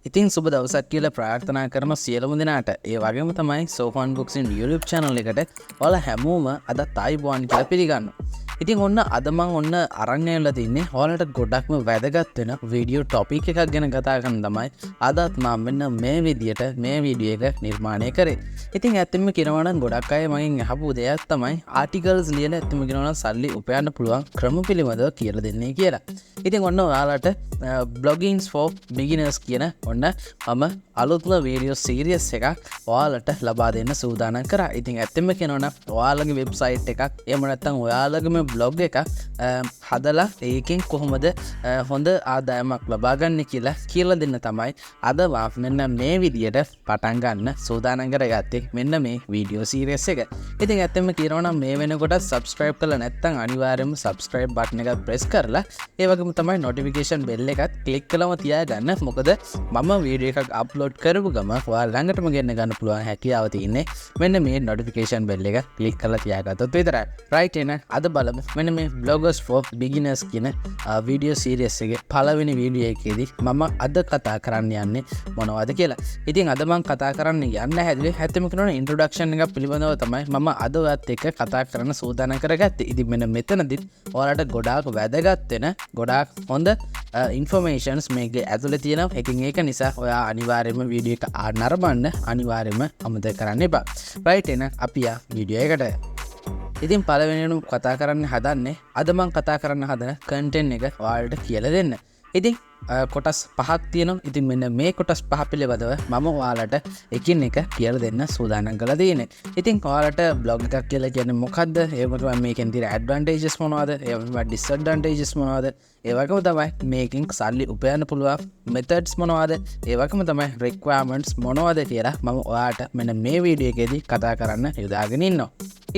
ඉතින් සුබ දවසක් කියලා ප්‍රාර්ථනා කරන සියලුම දෙනාට ඒ වගේම තමයි සෝෆන් බොක්සින් YouTube channel එකට ඔයාලා හැමෝම අද ආයුබෝවන් කියලා පිළිගන්නවා. ඉතින් ඔන්න අද මම ඔන්න අරන් ඇවිල්ලා තින්නේ ඔයාලට ගොඩක්ම වැදගත් වෙන වීඩියෝ ටොපික් එකක් ගැන කතා කරන්න තමයි අදත් මම මෙන්න මේ විදියට මේ වීඩියෝ එක නිර්මාණය කරේ. ඉතින් ඇත්තම කියනවා නම් ගොඩක් අය මගෙන් අහපු දෙයක් තමයි ආටිකල්ස් ලියලා ඇත්තම කියනවා නම් සල්ලි උපයන්න පුළුවන් ක්‍රම පිළිබඳව කියලා දෙන්නේ කියලා. ඉතින් ඔන්න ඔයාලට bloggings for beginners කියන ඔන්න මම අලුත්ම වීඩියෝ සීරීස් එකක් ඔයාලට ලබා දෙන්න සූදානම් කරා. ඉතින් ඇත්තම කියනවා නම් ඔයාලගේ වෙබ්සයිට් එකක් එහෙම නැත්නම් ඔයාලගේම බ්ලොග් එකක් හදලා ඒකෙන් කොහොමද හොඳ ආදායමක් ලබා ගන්න කියලා දෙන්න තමයි අද මෙන්න මේ විදියට පටන් ගන්න සූදානම් කරගත්තේ මෙන්න මේ වීඩියෝ සීරීස් එක. ඉතින් ඇත්තම කියනවා නම් මේ වෙනකොට subscribe කරලා නැත්නම් අනිවාර්යයෙන්ම subscribe button එක press කරලා ඒ වගේම තමයි notification bell එකත් click කරලම තියාගන්න. මොකද මම වීඩියෝ එකක් upload කරපු ගම ඔයාලා ළඟටම ගෙන්න ගන්න පුළුවන් හැකියාව තියෙන්නේ මෙන්න මේ notification bell එක click කරලා තියාගත්තොත් විතරයි. right එහෙනම් අද බලමු මෙන්න මේ bloggers for beginners කියන වීඩියෝ සීරීස් එකේ පළවෙනි වීඩියෝ එකේදී මම අද කතා කරන්න යන්නේ මොනවද කියලා. ඉතින් අද මම කතා කරන්න යන්න හැදුවේ හැත්තෙම කරන ඉන්ට්‍රොඩක්ෂන් එකක් පිළිබඳව තමයි මම අද ඔයත් එක්ක කතා කරන්න සූදානම් කරගත්තේ. ඉතින් මෙන්න මෙතනදිත් ඔයාලට ගොඩාක් වැදගත් වෙන ගොඩාක් හොඳ ඉන්ෆර්මේෂන්ස් මේකේ ඇතුලේ තියෙනවා. ඒකින් ඒක නිසා ඔයා අනිවාර්යයෙන්ම වීඩියෝ එක නරඹන්න අනිවාර්යයෙන්ම අමතක කරන්න එපා. right එහෙනම් අපි වීඩියෝ එකට. ඉතින් පළවෙනිම කතා කරන්න හදන්නේ අද මම කතා කරන්න හදන කන්ටෙන්ට් එක ඔයාලට කියලා දෙන්න. ඉතින් කොටස් පහක් තියෙනවා. ඉතින් මෙන්න මේ කොටස් පහ පිළිබඳව මම ඔයාලට එකින් එක කියලා දෙන්න සූදානම් කරලා තියෙන්නේ. ඉතින් ඔයාලට බ්ලොග් එකක් කියලා කියන්නේ මොකද්ද? ඒ වගේම මේකෙන් තියෙන ඇඩ්වාන්ටේජස් මොනවද? ඒ වගේම ඩිස්ඇඩ්වාන්ටේජස් මොනවද? ඒ වගේම තමයි මේකෙන් සල්ලි උපයන්න පුළුවන් මෙතඩ්ස් මොනවද? ඒ වගේම තමයි රික්වයර්මන්ට්ස් මොනවද කියලා මම ඔයාලට මෙන්න මේ වීඩියෝ එකේදී කතා කරන්න යොදාගෙන ඉන්නවා.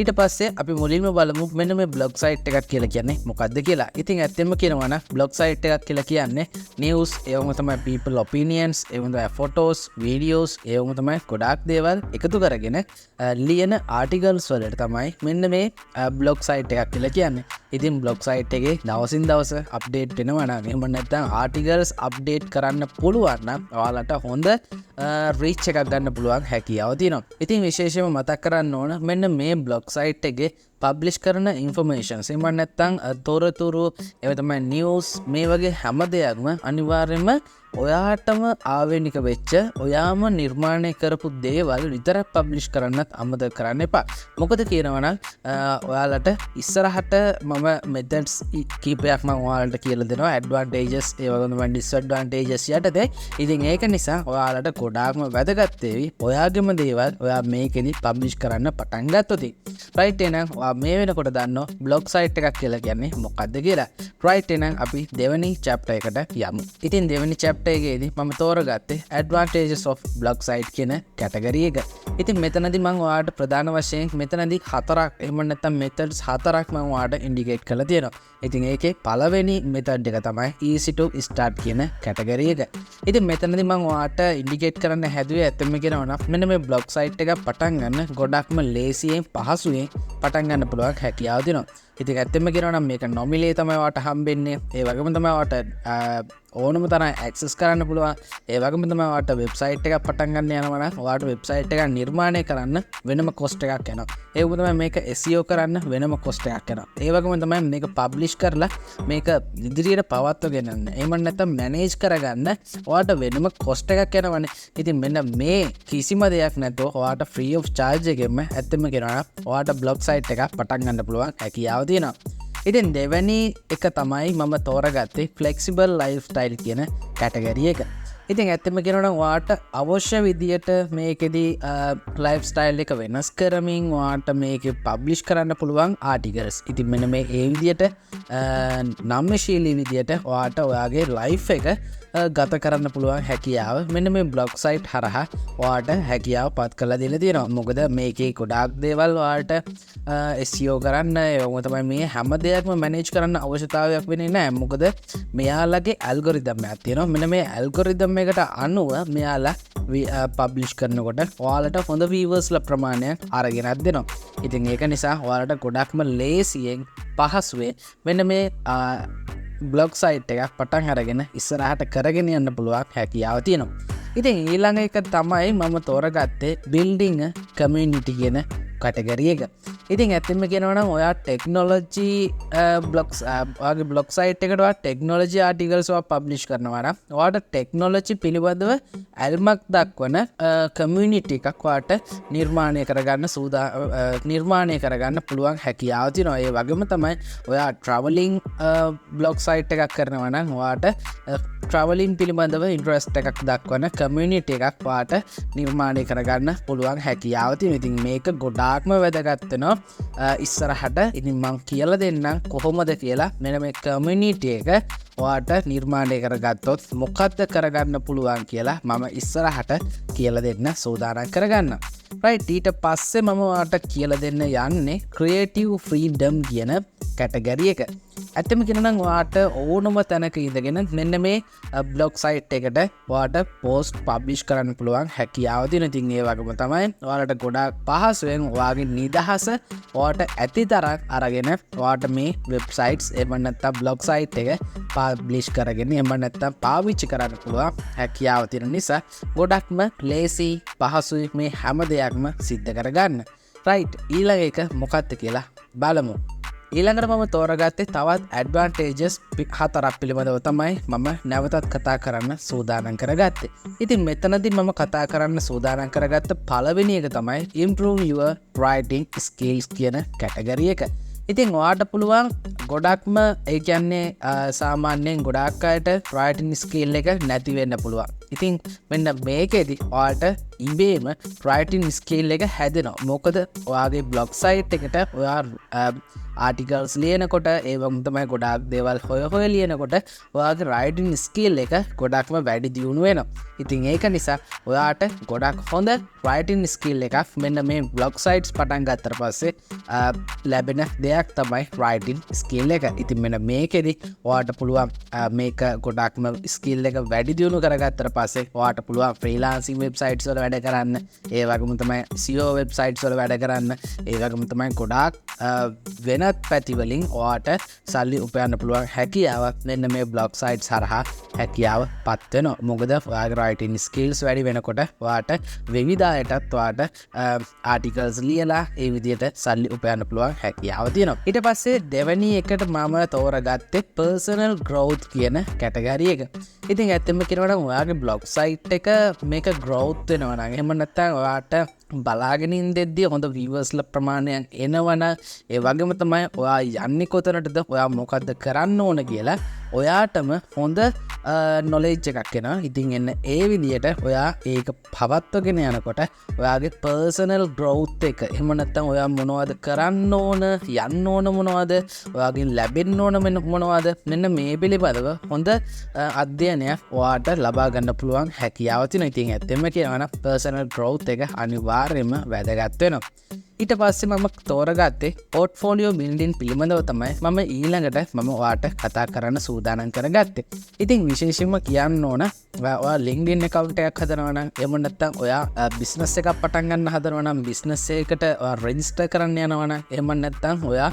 ඊට පස්සේ අපි මුලින්ම බලමු මෙන්න මේ බ්ලොග් සයිට් එකක් කියලා කියන්නේ මොකක්ද කියලා. ඉතින් ඇත්තෙන්ම කියනවා නම් බ්ලොග් සයිට් එකක් කියලා කියන්නේ news ඒ වගේම තමයි people opinions ඒ වගේම තමයි photos videos ඒ වගේම තමයි ගොඩාක් දේවල් එකතු කරගෙන ලියන articles වලට තමයි මෙන්න මේ බ්ලොග් සයිට් එකක් කියලා කියන්නේ. ඉතින් බ්ලොග් සයිට් එකේ දවසින් දවස අප්ඩේට් වෙනවා නම් එහෙම නැත්නම් articles අප්ඩේට් කරන්න පුළුවන් නම් ඔයාලට හොඳ රීච් එකක් ගන්න පුළුවන් හැකියාව තියෙනවා. ඉතින් විශේෂයෙන්ම මතක් කරන්න ඕන මෙන්න මේ බ්ලොග් සයිට් එකේ පබ්ලිෂ් කරන ඉන්ෆර්මේෂන්ස් එහෙම නැත්නම් තොරතුරු එහෙම තමයි නිවුස් මේ වගේ හැම දෙයක්ම අනිවාර්යයෙන්ම ඔයාටම ආවේනික වෙච්ච ඔයාම නිර්මාණය කරපු දේවල් විතරක් පබ්ලිෂ් කරන්නත් අමතක කරන්න එපා. මොකද කියනවා නම් ඔයාලට ඉස්සරහට මම මෙතඩ්ස් කීපයක් මම ඔයාලට කියලා දෙනවා ඇඩ්වාන්ටේජස් ඒ වගේම තමයි ඩිස්ඇඩ්වාන්ටේජස් යටතේ. ඉතින් ඒක නිසා ඔයාලට ගොඩාක්ම වැදගත් වෙවි ඔයාගේම දේවල් ඔයා මේකෙදි පබ්ලිෂ් කරන්න පටන් ගත්තොත්. right එහෙනම් ඔයා මේ වෙනකොට දන්නවා බ්ලොග් සයිට් එකක් කියලා කියන්නේ මොකක්ද කියලා. right එහෙනම් අපි දෙවෙනි chapter එකට යමු. ඉතින් දෙවෙනි chapter එකේදී මම තෝරගත්තේ advantages of blog site කියන කැටගරි එක. ඉතින් මෙතනදී මම ඔයාලට ප්‍රධාන වශයෙන් මෙතනදී හතරක් එහෙම නැත්නම් methods හතරක් මම ඔයාලට indicate කරලා තියෙනවා. ඉතින් ඒකේ පළවෙනි method එක තමයි easy to start කියන කැටගරි එක. ඉතින් මෙතනදී මම ඔයාලට indicate කරන්න හැදුවේ ඇත්තම කියනවා නම් මෙන්න මේ blog site එක පටන් ගන්න ගොඩක්ම ලේසියෙන් පහසුවෙන් පටන් ගන්න පුළුවන් හැකියාව දෙනවා. ඉතින් ඇත්තම කියනවා නම් මේක නොමිලේ තමයි ඔයාලට හම්බෙන්නේ. ඒ වගේම තමයි ඔයාලට ඕනම තරම් ඇක්සස් කරන්න පුළුවන්. ඒ වගේම තමයි ඔයාලට වෙබ්සයිට් එකක් පටන් ගන්න යනවා නම් ඔයාලට වෙබ්සයිට් එකක් නිර්මාණය කරන්න වෙනම කොස්ට් එකක් යනවා. ඒ වගේම තමයි මේක SEO කරන්න වෙනම කොස්ට් එකක් යනවා. ඒ වගේම තමයි මේක පබ්ලිෂ් කරලා මේක ඉදිරියට පවත්වාගෙන යන්න. එහෙම නැත්නම් මැනේජ් කරගන්න ඔයාලට වෙනම කොස්ට් එකක් යනවනේ. ඉතින් මෙන්න මේ කිසිම දෙයක් නැතුව ඔයාලට free of charge එකෙන්ම ඇත්තම කියනවා නම් ඔයාලට බ්ලොග් සයිට් එකක් පටන් ගන්න පුළුවන් හැකියාව තියෙනවා. ඉතින් දෙවැනි එක තමයි මම තෝරගත්තේ flexible lifestyle කියන කැටගරි එක. ඉතින් ඇත්තම කියනවා නම් ඔයාලට අවශ්‍ය විදියට මේකෙදි ලයිෆ්ස්ටයිල් එක වෙනස් කරමින් ඔයාලට මේකේ පබ්ලිෂ් කරන්න පුළුවන් ආටිකල්ස්. ඉතින් මෙන්න මේ ඒ විදියට නම්‍යශීලී විදියට ඔයාලට ඔයාගේ ලයිෆ් එක ගත කරන්න පුළුවන් හැකියාව මෙන්න මේ බ්ලොග් සයිට් හරහා ඔයාලට හැකියාව පත් කරලා දීලා තියෙනවා. මොකද මේකේ ගොඩාක් දේවල් ඔයාලට SEO කරන්න ඒ වගේම තමයි මේ හැම දෙයක්ම මැනේජ් කරන්න අවශ්‍යතාවයක් වෙන්නේ නැහැ. මොකද මෙයාලගේ ඇල්ගොරිතම් එකක් තියෙනවා. මෙන්න මේ ඇල්ගොරිතම් එකට අනුව මෙයාලා පබ්ලිෂ් කරනකොට ඔයාලට හොඳ වීවර්ස්ලා ප්‍රමාණයක් අරගෙනත් දෙනවා. ඉතින් ඒක නිසා ඔයාලට ගොඩක්ම ලේසියෙන් පහසුවෙන් මෙන්න මේ බ්ලොග් සයිට් එකක් පටන් අරගෙන ඉස්සරහට කරගෙන යන්න පුළුවන් හැකියාව තියෙනවා. ඉතින් ඊළඟ එක තමයි මම තෝරගත්තේ බිල්ඩිං කමියුනිටි කියන කටගරිය එක. ඉතින් ඇතිම කෙනවනම් ඔයා ටෙක්නොලොජී බ්ලොග්ස් වගේ බ්ලොග් සයිට් එකටවා ටෙක්නොලජි ආටිකල්ස්වා පබ්ලිෂ් කරනවාට වාට ටෙක්නොලොජි පිළිබඳව ඇල්මක් දක්වන කමියුනිටි එකක් වාට නිර්මාණය කරගන්න නිර්මාණය කරගන්න පුළුවන් හැකියාවති නොඒ වගේම තමයි ඔයා ට්‍රවලිං බ්ලොග් සයිට් එකක් කරනවන වාට ට්‍රවලින් පිළිබඳව ඉන්ට්‍රස්ට එකක් දක්වන කමියුනිට එකක් වාට නිර්මාණය කරගන්න පුළුවන් හැකියාවති ඉතින් මේක ගොඩාක්ම වැදගත්තනවා ඉස්සරහට ඉතින් මං කියල දෙන්නම් කොහොමද කියලා මෙන මේ කමියුනිට එක වාට නිර්මාණය කරගත්තොත් මොකක්ද කරගන්න පුළුවන් කියලා මම ඉස්සරහට කියල දෙන්න සූදානන් කරගන්න ඊට පස්සේ මම වාට කියල දෙන්න යන්නේ ක්‍රියේටිව් ෆ්‍රීඩම් කියන කැටගැරිය එක ඇත්තම කෙනනම් වාට ඕනම තැනක ඉඳගෙන මෙන්න මේ බ්ලොග් සයිට් එකට වාට පෝස්ට් පබ්ලිෂ් කරන්න පුළුවන් හැකියාවතින තින් ඒ වගේම තමයි වාලට ගොඩක් පහසුවෙන් වාගේ නිදහස වාට ඇති තරක් අරගෙන වාට මේ වෙබ්සයිට්ස් එමනත්තා බ්ලොග් සයිට් එක පබ්ලිෂ් කරගෙන එමනැත්තම් පාවිච්චි කරන්න පුළුවන් හැකියාවතින නිසා ගොඩක්ම ලේසි පහසුයි මේ හැම දෙයක්ම සිද්ධ කරගන්න ඊළඟ එක මොකත්ත කියලා බලමු ඊළඟට මම තෝරගත්තේ තවත් ඇඩ්වාන්ටේජස් 4ක් පිළිබඳව තමයි මම නැවතත් කතා කරන්න සූදානම් කරගත්තේ. ඉතින් මෙතනදී මම කතා කරන්න සූදානම් කරගත්ත පළවෙනි එක තමයි improve your writing skills කියන කැටගරි එක. ඉතින් ඔයාට පුළුවන් ගොඩක්ම ඒ කියන්නේ සාමාන්‍යයෙන් ගොඩක් අයට writing skill එක නැති වෙන්න පුළුවන්. ඉතින් මෙන්න මේකෙදි ඔයාට ඉබේම writing skill එක හැදෙනවා. මොකද ඔයාගේ blog site එකට ඔයා ආටිකල්ස් ලියනකොට ඒවම තමයි ගොඩක් දේවල් හොය ලියනකොට ඔයාගේ රයිටින් ස්කිල් එක ගොඩක්ම වැඩි දියුණු වෙනවා. ඉතින් ඒක නිසා ඔයාට ගොඩක් හොඳ රයිටින් ස්කිල් එකක් මෙන්න මේ බ්ලොග් සයිට්ස් පටන් ගත්තට පස්සේ ලැබෙන දෙයක් තමයි රයිටින් ස්කිල් එක. ඉතින් මෙන්න මේකෙදි ඔයාට පුළුවන් මේක ගොඩක්ම ස්කිල් එක වැඩි දියුණු කරගත්තට පස්සේ ඔයාට පුළුවන් ෆ්‍රීලාන්සින් වෙබ්සයිට්ස් වල වැඩ කරන්න. ඒ වගේම තමයි SEO වෙබ්සයිට්ස් වල වැඩ කරන්න. ඒ වගේම තමයි ගොඩාක් වෙන පැතිවලින් ඔයාට සල්ලි උපයන්න පුළුවන් හැකියාවක් මෙන්න මේ බ්ලොග් සයිට්ස් හරහා හැකියාව පත්වෙනවා. මොකද ඔයාගේ රයිටින් ස්කිල්ස් වැඩි වෙනකොට ඔයාට විවිධ අයටත් ඔයාට ආටිකල්ස් ලියලා ඒ විදිහට සල්ලි උපයන්න පුළුවන් හැකියාව තියෙනවා. ඊට පස්සේ දෙවැනි එකට මම තෝරගත්තේ පර්සනල් ග්‍රෝත් කියන කැටගරි එක. ඉතින් ඇත්තම කියනවා නම් ඔයාගේ බ්ලොග් සයිට් එක මේක ග්‍රෝත් වෙනවා නම් එහෙම නැත්නම් ඔයාට බලාගෙනින් දෙද්දී හොඳ වීවර්ස්ල ප්‍රමාණයක් එනවන ඒ වගේම තමයි ඔයා යන්නේ කොතනටද ඔයා මොකක්ද කරන්න ඕන කියලා ඔයාටම හොඳ නොලෙජ් එකක් එනවා. ඉතින් එන්න ඒ විදියට ඔයා ඒක පවත්වගෙන යනකොට ඔයාගේ පර්සනල් ග්‍රෝත් එක එහෙම නැත්නම් ඔයා මොනවද කරන්න ඕන යන්න ඕන මොනවද ඔයාගෙන් ලැබෙන්න ඕන මොනවද මෙන්න මේ පිළිබඳව හොඳ අධ්‍යයනයක් ඔයාට ලබා ගන්න පුළුවන් හැකියාව තියෙනවා. ඉතින් ඇත්තෙම කියනවා නම් පර්සනල් ග්‍රෝත් එක අනිවාර්යයෙන්ම වැදගත් වෙනවා. ඊට පස්සේ මම තෝරගත්තේ පෝර්ට්ෆෝලියෝ බිල්ඩින් පිළිබඳව තමයි මම ඊළඟට මම ඔයාට කතා කරන්න සූදානම් කරගත්තේ. ඉතින් විශේෂයෙන්ම කියන්න ඕන ඔයා LinkedIn account එකක් හදනවා නම් එහෙම නැත්නම් ඔයා බිස්නස් එකක් පටන් ගන්න හදනවා නම් බිස්නස් එකකට ඔයා රෙජිස්ටර් කරන්න යනවා නම් එහෙම නැත්නම් ඔයා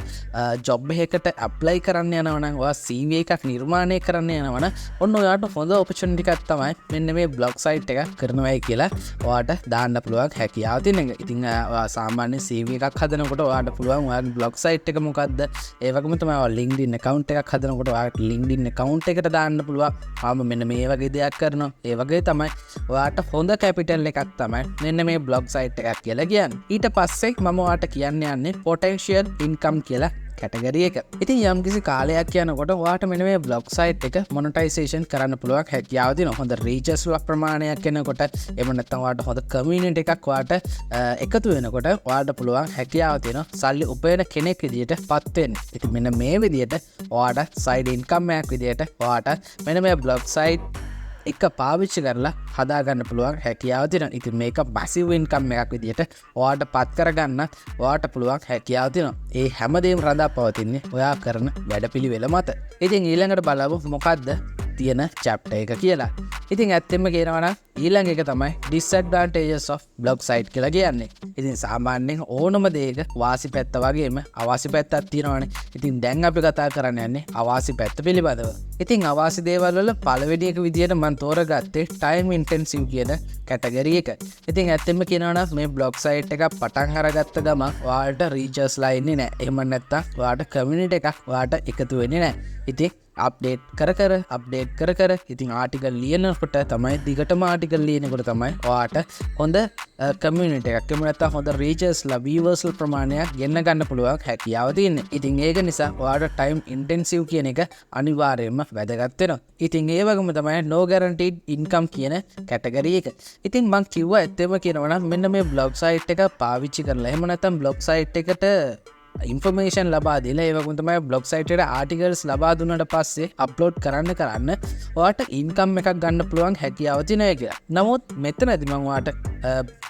ජොබ් එකකට ඇප්ලයි කරන්න යනවා නම් ඔයා CV එකක් නිර්මාණය කරන්න යනවා නම් ඔන්න ඔයාට හොඳ ඔපචුනිටි එකක් තමයි මෙන්න මේ බ්ලොග් සයිට් එකක් කරනවායි කියලා ඔයාට දාන්න පුළුවන් හැකියාව තියෙන එක. ඉතින් ඔයා සාමාන්‍ය CV එකක් හදනකොට ඔයාට පුළුවන් ඔයාගේ බ්ලොග් සයිට් එක මොකක්ද ඒ වගේම තමයි ඔයා LinkedIn account එකක් හදනකොට ඔයාට LinkedIn account එකට දාන්න පුළුවන් මම මෙන්න මේ වගේ දෙයක් කරනවා. ඒ වගේ තමයි ඔයාට හොඳ කැපිටල් එකක් තමයි මෙන්න මේ බ්ලොග් සයිට් එකක් කියලා කියන්නේ. ඊට පස්සේ මම ඔයාට කියන්න යන්නේ potential income කියලා කැටගරි එක. ඉතින් යම්කිසි කාලයක් යනකොට ඔයාට මෙන්න මේ බ්ලොග් සයිට් එක මොනටයිසේෂන් කරන්න පුළුවන් හැකියාව තියෙනවා. හොඳ රීචර්ස් ප්‍රමාණයක් එනකොට එහෙම නැත්නම් ඔයාට හොඳ කමියුනිටි එකක් ඔයාට එකතු වෙනකොට ඔයාට පුළුවන් හැකියාව තියෙනවා සල්ලි උපයන කෙනෙක් විදියට පත් වෙන්න. ඉතින් මෙන්න මේ විදියට ඔයාට සයිඩ් ඉන්කම් එකක් විදියට ඔයාට මෙන්න මේ බ්ලොග් සයිට් එක පාවිච්චි කරලා හදාගන්න පුළුවන් හැකියාව තියෙනවා. ඉතින් මේක මැසිව් ඉන්කම් එකක් විදියට ඔයාට පත් කරගන්න ඔයාට පුළුවන් හැකියාව තියෙනවා. ඒ හැමදේම රඳා පවතින්නේ ඔයා කරන වැඩපිළිවෙල මත. ඉතින් ඊළඟට බලමු මොකද්ද තියෙන චැප්ටර් එක කියලා. ඉතින් ඇත්තෙම කියනවනම් ඊළඟ එක තමයි disadvantages of blog site කියලා කියන්නේ. ඉතින් සාමාන්‍යයෙන් ඕනම දෙයක වාසි පැත්ත වගේම අවාසි පැත්තක් තියෙනවානේ. ඉතින් දැන් අපි කතා කරන්න යන්නේ අවාසි පැත්ත පිළිබඳව. ඉතින් අවාසි දේවල් වල පළවෙනි එක විදියට මම තෝරගත්තේ time intensive කියන කැටගරි එක. ඉතින් ඇත්තෙම කියනවනම් මේ blog site එක පටන් අරගත්ත ගමන් ඔයාලට reachers ලා ඉන්නේ නැහැ. එහෙම නැත්නම් ඔයාලට community එකක් ඔයාලට එකතු වෙන්නේ නැහැ. ඉතින් අප්ඩේට් කර කර ඉතින් ආටිකල් ලියනකොට තමයි දිගටම ආටිකල් ලියනකොට තමයි ඔයාට හොඳ කමියුනිටි එකක් එහෙම නැත්නම් හොඳ රීචර්ස්ලා වීවර්ස්ලා ප්‍රමාණයක් ගෙන්න ගන්න පුළුවන් හැකියාව තියෙනවා. ඉතින් ඒක නිසා ඔයාට ටයිම් ඉන්ටෙන්සිව් කියන එක අනිවාර්යයෙන්ම වැදගත් වෙනවා. ඉතින් ඒ වගේම තමයි no guaranteed income කියන කැටගරි එක. ඉතින් මම කිව්වා ඇත්තම කියනවා නම් මෙන්න මේ blog site එක පාවිච්චි කරලා එහෙම නැත්නම් blog site එකට ඉන්ෆර්මේෂන් ලබා දීලා ඒ වගේම තමයි blog site එකට ආටිකල්ස් ලබා දුන්නාට පස්සේ අප්ලෝඩ් කරන්න ඔයාට ඉන්කම් එකක් ගන්න පුළුවන් හැකියාව තියෙනවා කියලා. නමුත් මෙතනදී මම ඔයාට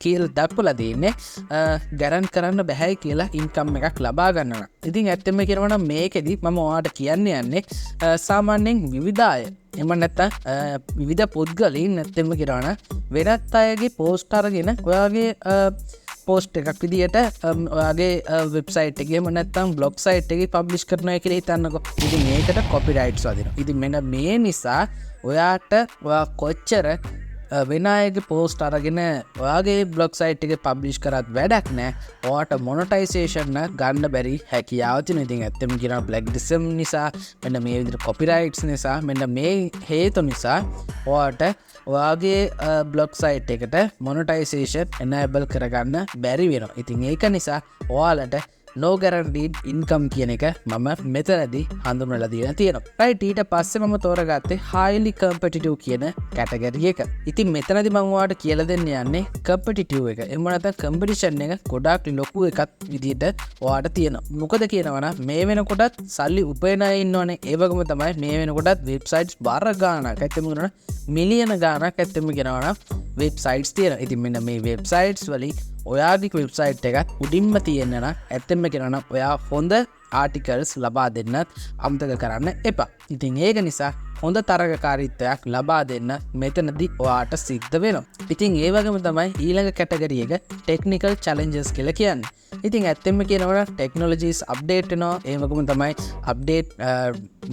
කියලා දක්වලා දෙන්නේ ගැරන්ට් කරන්න බැහැ කියලා ඉන්කම් එකක් ලබා ගන්නවා. ඉතින් ඇත්තම කියනවා නම් මේකෙදි මම ඔයාට කියන්න යන්නේ සාමාන්‍යයෙන් විවිධ අය එහෙම නැත්නම් විවිධ පුද්ගලයන් නැත්නම් කියනවා නම් වෙනත් අයගේ පෝස්ට් අරගෙන ඔයාගේ පෝස්ට් එකක් විදියට ඔයාගේ වෙබ්සයිට් එකේ එහෙම නැත්නම් බ්ලොග් සයිට් එකේ පබ්ලිෂ් කරනවා කියලා හිතන්නකෝ. ඉතින් මේකට කොපිරයිට්ස් වදිනවා. ඉතින් මෙන්න මේ නිසා ඔයාට ඔයා කොච්චර වෙන අයගේ පෝස්ට් අරගෙන ඔයාගේ බ්ලොග් සයිට් එකේ පබ්ලිෂ් කරත් වැඩක් නැහැ. ඔයාට මොනටයිසේෂන් ගන්න බැරි හැකියාව තියෙනවා. ඉතින් ඇත්තම කියනවා බ්ලැක්ලිස්ට් නිසා මෙන්න මේ විදිහට කොපිරයිට්ස් නිසා මෙන්න මේ හේතු නිසා ඔයාට ඔයාගේ බ්ලොග් සයිට් එකට මොනටයිසේෂන් එනේබල් කරගන්න බැරි වෙනවා. ඉතින් ඒක නිසා ඔයාලට no guaranteed income කියන එක මම මෙතනදී හඳුන්වලා දීලා තියෙනවා. right ඊට පස්සේ මම තෝරගත්තේ highly competitive කියන කැටගරි එක. ඉතින් මෙතනදී මම ඔයාලට කියලා දෙන්න යන්නේ competitive එක. එහෙම නැත්නම් competition එක ගොඩාක් ලොකු එකක් විදිහට ඔයාලට තියෙනවා. මොකද කියනවා නම් මේ වෙනකොටත් සල්ලි උපයන අය ඉන්නවනේ. ඒ වගේම තමයි මේ වෙනකොටත් වෙබ්සයිට්ස් බාර ගානක් ඇත්තම කියනවා මිලියන ගානක් ඇත්තම කියනවා නම් වෙබ්සයිට්ස් තියෙනවා. ඉතින් මෙන්න මේ වෙබ්සයිට්ස් වලින් ඔයාගේ වෙබ්සයිට් එකත් උඩින්ම තියෙන්න නම් ඇත්තෙන්ම කියනවා නම් ඔයා හොඳ ආටිකල්ස් ලබා දෙන්නත් අමතක කරන්න එපා. ඉතින් ඒක නිසා හොඳ තරගකාරීත්වයක් ලබා දෙන්න මෙතනදී ඔයාට සිද්ධ වෙනවා. ඉතින් ඒ වගේම තමයි ඊළඟ කැටගරි එක ටෙක්නිකල් චැලෙන්ජස් කියලා කියන්නේ. ඉතින් ඇත්තෙන්ම කියනවා ටෙක්නොලොජිස් අප්ඩේට් වෙනවා. ඒ වගේම තමයි අප්ඩේට්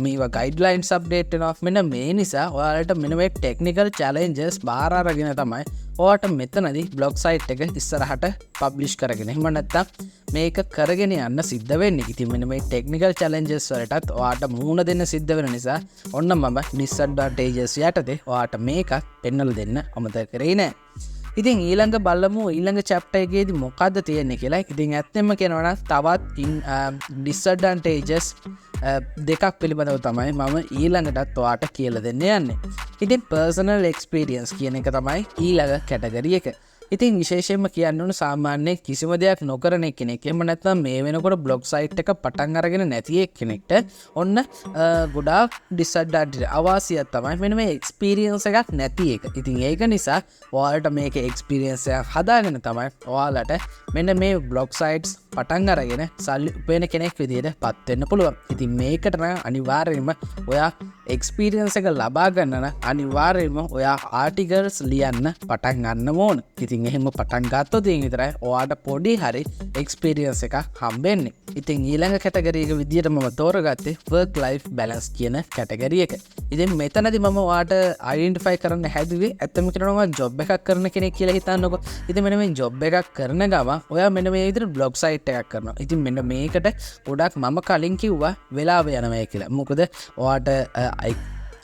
මේවා ගයිඩ්ලයින්ස් අප්ඩේට් වෙනවා. මෙන්න මේ නිසා ඔයාලට මෙන්න මේ ටෙක්නිකල් චැලෙන්ජස් බාර අරගෙන තමයි ඔයාට මෙතනදී බ්ලොග් සයිට් එක ඉස්සරහට පබ්ලිෂ් කරගෙන එහෙම නැත්නම් මේක කරගෙන යන්න සිද්ධ වෙන්නේ. ඉතින් මෙන්න මේ ටෙක්නිකල් චැලෙන්ජස් වලටත් ඔයාට මුහුණ දෙන්න සිද්ධ වෙන නිසා ඔන්න මම ඩිස්ඇඩ්වාන්ටේජස් යටතේ ඔයාට මේක පෙන්වලා දෙන්න අමතක කරේ නෑ. ඉතින් ඊළඟ බලමු ඊළඟ chapter එකේදී මොකද්ද තියෙන්නේ කියලා. ඉතින් ඇත්තෙන්ම කියනවා නම් තවත් disadvantages දෙකක් පිළිබඳව තමයි මම ඊළඟටත් ඔයාට කියලා දෙන්න යන්නේ. ඉතින් personal experience කියන එක තමයි ඊළඟ කැටගරි එක. ඉතින් විශේෂයෙන්ම කියන්න ඕන සාමාන්‍ය කිසිම දෙයක් නොකරන කෙනෙක් එහෙම නැත්නම් මේ වෙනකොට බ්ලොග් සයිට් එක පටන් අරගෙන නැති කෙනෙක්ට ඔන්න ගොඩාක් ඩිස්ඇඩ්වාන්ටේජ් අවාසියක් තමයි මෙන්න මේ එක්ස්පීරියන්ස් එකක් නැති එක. ඉතින් ඒක නිසා ඔයාලට මේක එක්ස්පීරියන්ස් එකක් හදාගෙන තමයි ඔයාලට මෙන්න මේ බ්ලොග් සයිට්ස් පටන් අරගෙන සල්ලි උපයන කෙනෙක් විදිහට පත් වෙන්න පුළුවන්. ඉතින් මේකට නම් අනිවාර්යයෙන්ම ඔයා එක්ස්පීරියන්ස් එක ලබා ගන්න නම් අනිවාර්යයෙන්ම ඔයා ආටිකල්ස් ලියන්න පටන් ගන්න ඕන. ඉතින් එහෙම පටන් ගත්තොත් විතරයි ඔයාට පොඩි හරි එක්ස්පීරියන්ස් එකක් හම්බෙන්නේ. ඉතින් ඊළඟ කැටගරි එක විදිහට මම තෝරගත්තේ work life balance කියන කැටගරි එක. ඉතින් මෙතනදී මම ඔයාට අයිඩෙන්ටිෆයි කරන්න හැදුවේ ඇත්තම කියනවා ජොබ් එකක් කරන කෙනෙක් කියලා හිතන්නකෝ. ඉතින් මෙන්න මේ ජොබ් එකක් කරන ගම ඔයා මෙන්න මේ විදිහට බ්ලොග් සයිට් එකක් කරනවා. ඉතින් මෙන්න මේකට ගොඩක් මම කලින් කිව්වා වෙලාව යනවා කියලා. මොකද ඔයාට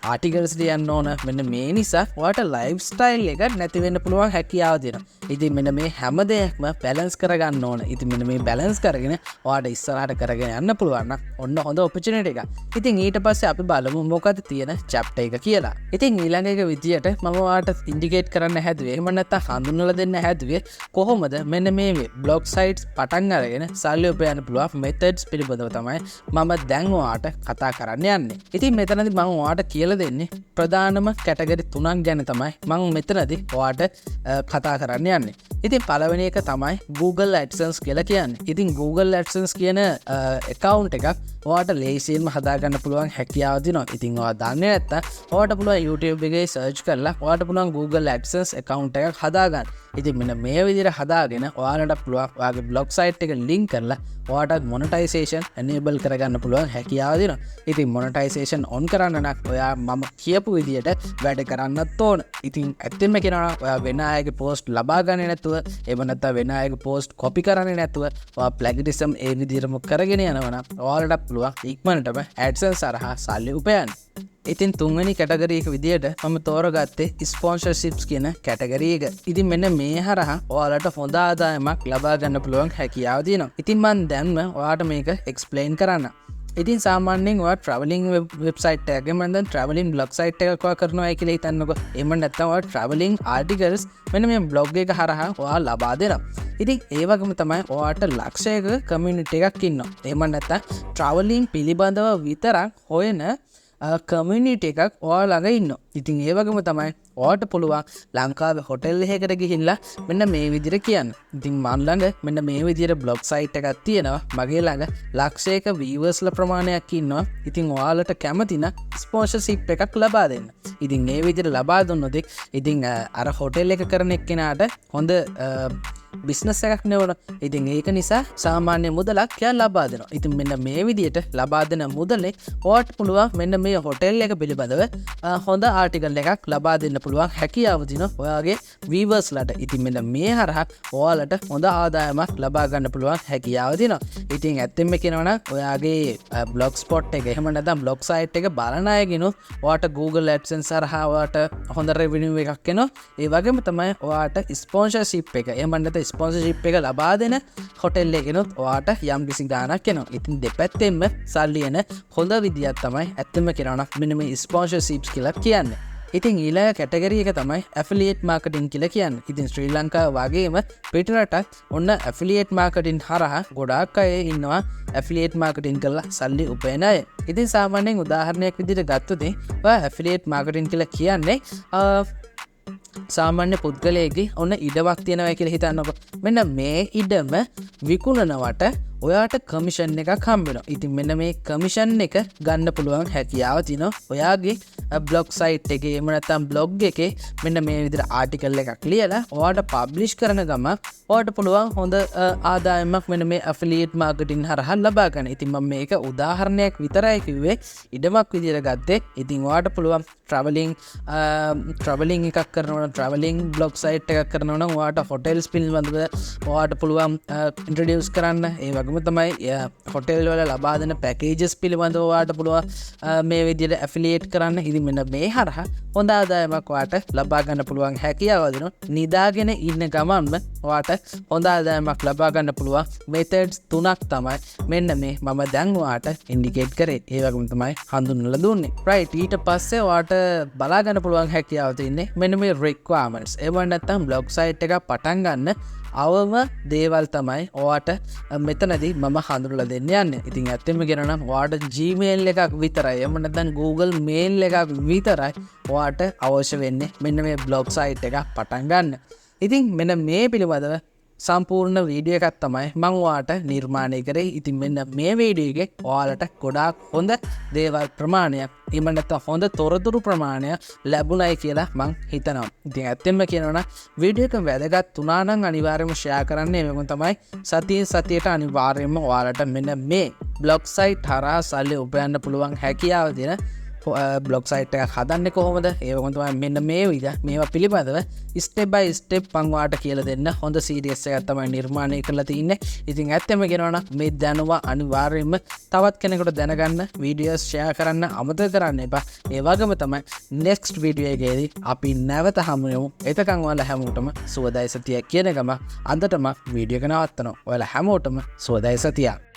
ආටිකල්ස් ලියන්න ඕන. මෙන්න මේ නිසා ඔයාට ලයිෆ් ස්ටයිල් එක නැති වෙන්න පුළුවන් හැකියාව තියෙනවා. ඉතින් මෙන්න මේ හැම දෙයක්ම බැලන්ස් කරගන්න ඕන. ඉතින් මෙන්න මේ බැලන්ස් කරගෙන ඔයාට ඉස්සරහට කරගෙන යන්න පුළුවන් නම් ඔන්න හොඳ ඔපචුනිටි එකක්. ඉතින් ඊට පස්සේ අපි බලමු මොකද තියෙන chapter එක කියලා. ඉතින් ඊළඟ එක විදියට මම ඔයාට ඉන්ඩිකේට් කරන්න හැදුවේ එහෙම නැත්නම් හඳුන්වලා දෙන්න හැදුවේ කොහොමද මෙන්න මේ බ්ලොග් සයිට්ස් පටන් අරගෙන සල්ලි උපයන්න පුළුවන් මෙතඩ්ස් පිළිබඳව තමයි මම දැන් ඔයාට කතා කරන්න යන්නේ. ඉතින් මෙතනදී මම ඔයාට කියලා දෙන්නේ ප්‍රධානම කැටගරි 3ක් ගැන තමයි මම මෙතනදී ඔයාට කතා කරන්න යන්නේ. ඉතින් පළවෙනි එක තමයි Google AdSense කියලා කියන්නේ. ඉතින් Google AdSense කියන account එකක් ඔයාට ලේසියෙන්ම හදාගන්න පුළුවන් හැකියාව තියෙනවා. ඉතින් ඔයා දන්නේ නැත්නම් ඔයාට පුළුවන් YouTube එකේ search කරලා ඔයාට පුළුවන් Google AdSense account එකක් හදාගන්න. ඉතින් මෙන්න මේ විදිහට හදාගෙන ඔයාලට පුළුවන් ඔයාගේ blog site එක link කරලා ඔයාට monetization enable කරගන්න පුළුවන් හැකියාව තියෙනවා. ඉතින් monetization on කරන්න නම් ඔයා මම කියපු විදිහට වැඩ කරන්නත් ඕන. ඉතින් ඇත්තෙන්ම කියනවා ඔයා වෙන අයගේ post ලබා ගන්නේ නැතුව එහෙම නැත්නම් වෙන අයගේ post copy කරන්නේ නැතුව ඔයා plagiarism ඒ විදිහටම කරගෙන යනවා නම් ඔයාලට පුළුවන් ඉක්මනටම AdSense හරහා සල්ලි උපයන්න. ඉතින් තුන්වෙනි කැටගරි එක විදිහට මම තෝරගත්තේ sponsorships කියන කැටගරි එක. ඉතින් මෙන්න මේ හරහා ඔයාලට හොඳ ආදායමක් ලබා ගන්න පුළුවන් හැකියාව තියෙනවා. ඉතින් මම දැන්ම ඔයාලට මේක explain කරන්න. ඉතින් සාමාන්‍යයෙන් ඔයා traveling website එකක මම දැන් traveling blog site එකක් ඔයා කරනවා කියලා හිතන්නකෝ. එහෙම නැත්නම් ඔයා traveling articles මෙන්න මේ blog එක හරහා ඔයා ලබා දෙනවා. ඉතින් ඒ වගේම තමයි ඔයාට ලක්ෂයක community එකක් ඉන්නවා. එහෙම නැත්නම් traveling පිළිබඳව විතරක් හොයන community එකක් ඔයා ළඟ ඉන්නවා. ඉතින් ඒ වගේම තමයි ඔයාට පුළුවන් ලංකාවේ හොටෙල් එකකට ගිහිල්ලා මෙන්න මේ විදිහට කියන්න. ඉතින් මන් ළඟ මෙන්න මේ විදිහට blog site එකක් තියෙනවා. මගේ ළඟ ලක්ෂයක viewers ලා ප්‍රමාණයක් ඉන්නවා. ඉතින් ඔයාලට කැමති නම් sponsorship එකක් ලබා දෙන්න. ඉතින් මේ විදිහට ලබා දුන්නොත් ඉතින් අර හොටෙල් එක කරන එක්කෙනාට හොඳ බිස්නස් එකක් නෙවන. ඉතින් ඒක නිසා සාමාන්‍ය මුදලක් යා ලබා දෙනවා. ඉතින් මෙන්න මේ විදිහට ලබා දෙන මුදලේ ඔයාට පුළුවන් මෙන්න මේ හොටෙල් එක පිළිබඳව හොඳ ආටිකල් එකක් ලබා දෙන්න පුළුවන් හැකියාව දිනවා ඔයාගේ viewers ලාට. ඉතින් මෙන්න මේ හරහා ඔයාලට හොඳ ආදායමක් ලබා ගන්න පුළුවන් හැකියාව දිනවා. ඉතින් ඇත්තෙන්ම කියනවා නම් ඔයාගේ blogspot එක එහෙම නැත්නම් blog site එක බලන අයගෙනුත් ඔයාට Google AdSense හරහා ඔයාට හොඳ revenue එකක් එනවා. ඒ වගේම තමයි ඔයාට sponsorship එක එහෙම නැත්නම් ස්පොන්සර්ෂිප් එක ලබා දෙන හොටෙල් එකනොත් ඔයාට යම් කිසි ගාණක් එනවා. ඉතින් දෙපැත්තෙන්ම සල්ලි එන හොඳ විදියක් තමයි ඇත්තම කියනවා නම් මෙන්න මේ ස්පොන්සර්ෂිප්ස් කියලා කියන්නේ. ඉතින් ඊළඟ කැටගරි එක තමයි affiliate marketing කියලා කියන්නේ. ඉතින් ශ්‍රී ලංකාව වගේම පිටරටත් ඔන්න affiliate marketing හරහා ගොඩාක් අය ඉන්නවා affiliate marketing කරලා සල්ලි උපයන අය. ඉතින් සාමාන්‍යයෙන් උදාහරණයක් විදිහට ගත්තොත් ඔය affiliate marketing කියලා කියන්නේ සාමාන්‍ය පුද්ගලයෙක්ගේ ඔන්න ඉඩමක් තියෙනවා කියලා හිතන්නකො. මෙන්න මේ ඉඩම විකුණනවට ඔයාට කමිෂන් එකක් හම්බ වෙනවා. ඉතින් මෙන්න මේ කමිෂන් එක ගන්න පුළුවන් හැකියාව තියෙනවා ඔයාගේ blog site එකේ එහෙම නැත්නම් blog එකේ මෙන්න මේ විදිහට ආටිකල් එකක් ලියලා ඔයාට පබ්ලිෂ් කරන ගමන් ඔයාට පුළුවන් හොඳ ආදායමක් මෙන්න මේ affiliate marketing හරහා ලබා ගන්න. ඉතින් මම මේක උදාහරණයක් විතරයි කිව්වේ ඉඩමක් විදිහට ගත්තේ. ඉතින් ඔයාට පුළුවන් traveling එකක් කරනවා නම් traveling blog site එකක් කරනවා නම් ඔයාට hotels පිළිබඳව ඔයාට පුළුවන් introduce කරන්න. ඒ වගේම තමයි හොටෙල් වල ලබා දෙන packages පිළිබඳව ඔයාට පුළුවන් මේ විදිහට affiliate කරන්න. ඉතින් මෙන්න මේ හරහා හොඳ ආදායමක් ඔයාට ලබා ගන්න පුළුවන් හැකියාව දෙනවා. නිදාගෙන ඉන්න ගමන්ම ඔයාට හොඳ ආදායමක් ලබා ගන්න පුළුවන් methods තුනක් තමයි මෙන්න මේ මම දැන් ඔයාට indicate කරේ. ඒ වගේම තමයි හඳුන්වලා දුන්නේ. right ඊට පස්සේ ඔයාට බලා ගන්න පුළුවන් හැකියාව තියෙන්නේ මෙන්න මේ requirements. ඒ වගේ නැත්නම් blog site එකක් පටන් ගන්න අවම දේවල් තමයි ඔයාට මෙතනදී මම හඳුන්වලා දෙන්න යන්නේ. ඉතින් ඇත්තෙන්ම කියනවා නම් ඔයාට Gmail එකක් විතරයි එහෙම නැත්නම් Google Mail එකක් විතරයි ඔයාට අවශ්‍ය වෙන්නේ මෙන්න මේ blog site එකක් පටන් ගන්න. ඉතින් මෙන්න මේ පිළිබඳව සම්පූර්ණ වීඩියෝ එකක් තමයි මම ඔයාලට නිර්මාණය කරේ. ඉතින් මෙන්න මේ වීඩියෝ එකේ ඔයාලට ගොඩාක් හොඳ දේවල් ප්‍රමාණයක් එහෙම නැත්නම් හොඳ තොරතුරු ප්‍රමාණයක් ලැබුණයි කියලා මම හිතනවා. ඉතින් ඇත්තෙන්ම කියනවා නම් වීඩියෝ එක වැදගත් වුණා නම් අනිවාර්යයෙන්ම ෂෙයා කරන්න. ඒකම තමයි සතියට අනිවාර්යයෙන්ම ඔයාලට මෙන්න මේ blog site හරහා සල්ලි උපයන්න පුළුවන් හැකියාව දෙන blog site එකක් හදන්නේ කොහොමද? ඒකම තමයි මෙන්න මේ විදිහ මේවා පිළිබඳව step by step මම ඔයාලට කියලා දෙන්න හොඳ series එකක් තමයි නිර්මාණය කරලා තින්නේ. ඉතින් ඇත්තම කියනවා නම් මේ දැනුම අනිවාර්යයෙන්ම තවත් කෙනෙකුට දැනගන්න වීඩියෝස් share කරන්න අමතක කරන්න එපා. ඒ වගේම තමයි next video එකේදී අපි නැවත හමු වෙමු. එතකන් ඔයාලා හැමෝටම සුවදායි සතියක් කියන ගම අදටම වීඩියෝ එක නවත්තනවා. ඔයාලා හැමෝටම සුවදායි සතියක්.